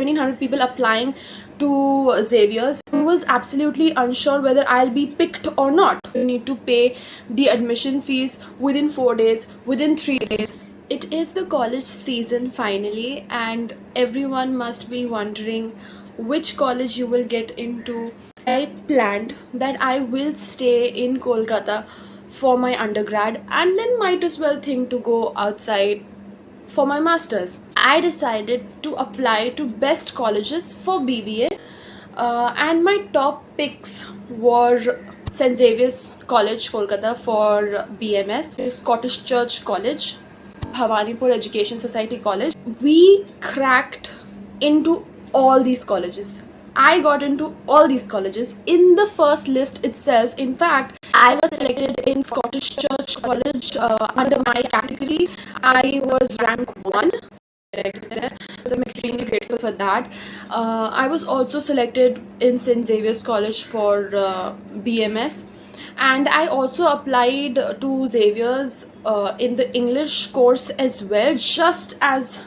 1,700 people applying to Xavier's. I was absolutely unsure whether I'll be picked or not. You need to pay the admission fees within 4 days, within 3 days. It is the college season finally, and everyone must be wondering which college you will get into. I planned that I will stay in Kolkata for my undergrad and then might as well think to go outside for my masters. I decided to apply to best colleges for BBA, and my top picks were St. Xavier's College, Kolkata for BMS, Scottish Church College, Bhawanipur Education Society College. We cracked into all these colleges. I got into all these colleges in the first list itself. In fact, I got selected in Scottish Church College under my category. I was rank 1. So I'm extremely grateful for that. I was also selected in St. Xavier's College for BMS, and I also applied to Xavier's in the English course as well, just as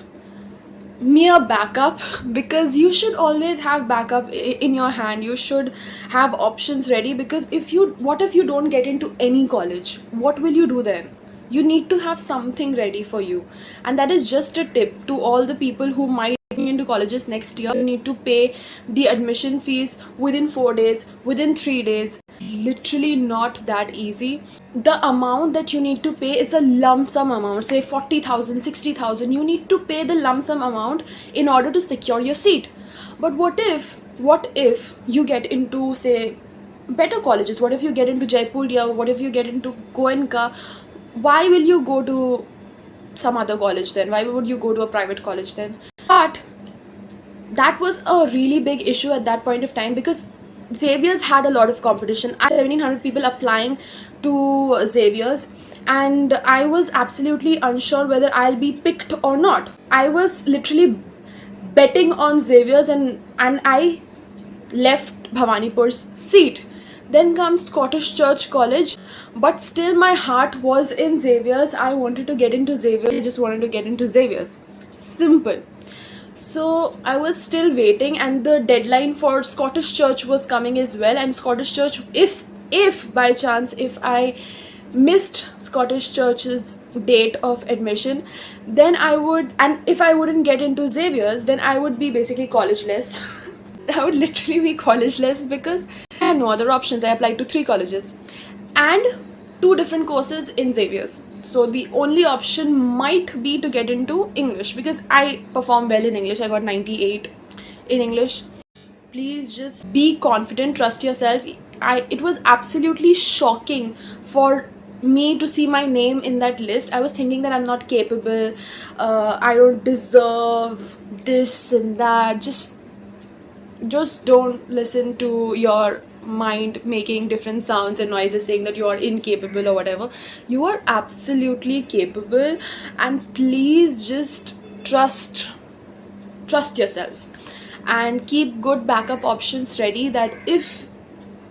mere backup, because you should always have backup in your hand. You should have options ready, because what if you don't get into any college? What will you do then? You need to have something ready for you. And that is just a tip to all the people who might be into colleges next year. You need to pay the admission fees within 4 days, within 3 days. Literally not that easy. The amount that you need to pay is a lump sum amount, say 40,000, 60,000. You need to pay the lump sum amount in order to secure your seat. But what if you get into, say, better colleges? What if you get into Jaipur? What if you get into Goenka? Why will you go to some other college then? Why would you go to a private college then? But that was a really big issue at that point of time, because Xavier's had a lot of competition. 1,700 people applying to Xavier's, and I was absolutely unsure whether I'll be picked or not. I was literally betting on Xavier's, and I left Bhawanipur's seat. Then comes Scottish Church College, but still my heart was in Xavier's. I wanted to get into Xavier's. I just wanted to get into Xavier's. Simple. So I was still waiting, and the deadline for Scottish Church was coming as well. And Scottish Church, if by chance, if I missed Scottish Church's date of admission, then I would, and if I wouldn't get into Xavier's, then I would be basically collegeless. I would literally be collegeless, because I had no other options. I applied to 3 colleges and 2 different courses in Xavier's. So the only option might be to get into English, because I perform well in English. I got 98 in English. Please just be confident, trust yourself. It was absolutely shocking for me to see my name in that list. I was thinking that I'm not capable, I don't deserve this and that. Just don't listen to your mind making different sounds and noises saying that you are incapable or whatever. You are absolutely capable, and please just trust yourself and keep good backup options ready, that if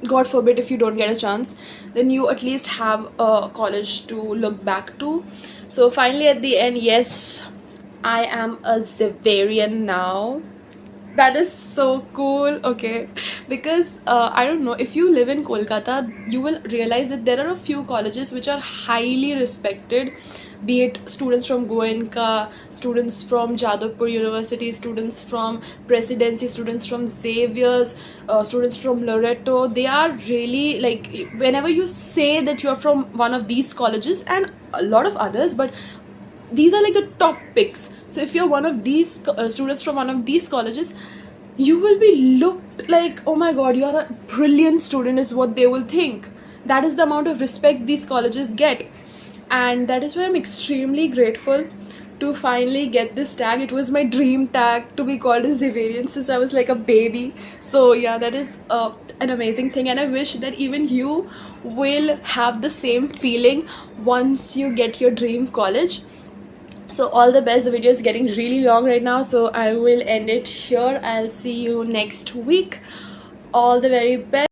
God forbid if you don't get a chance, then you at least have a college to look back to. So finally at the end, yes, I am a Xaverian now. That is so cool. Okay, because I don't know, if you live in Kolkata, you will realize that there are a few colleges which are highly respected, be it students from Goenka, students from Jadavpur University, students from Presidency, students from Xavier's, students from Loreto. They are really, like, whenever you say that you're from one of these colleges, and a lot of others, but these are like the top picks. So if you're one of these students from one of these colleges, you will be looked like, oh my god, you're a brilliant student, is what they will think. That is the amount of respect these colleges get. And that is why I'm extremely grateful to finally get this tag. It was my dream tag to be called a Xaverian since I was like a baby. So yeah, that is an amazing thing, and I wish that even you will have the same feeling once you get your dream college. So all the best. The video is getting really long right now, so I will end it here. I'll see you next week. All the very best.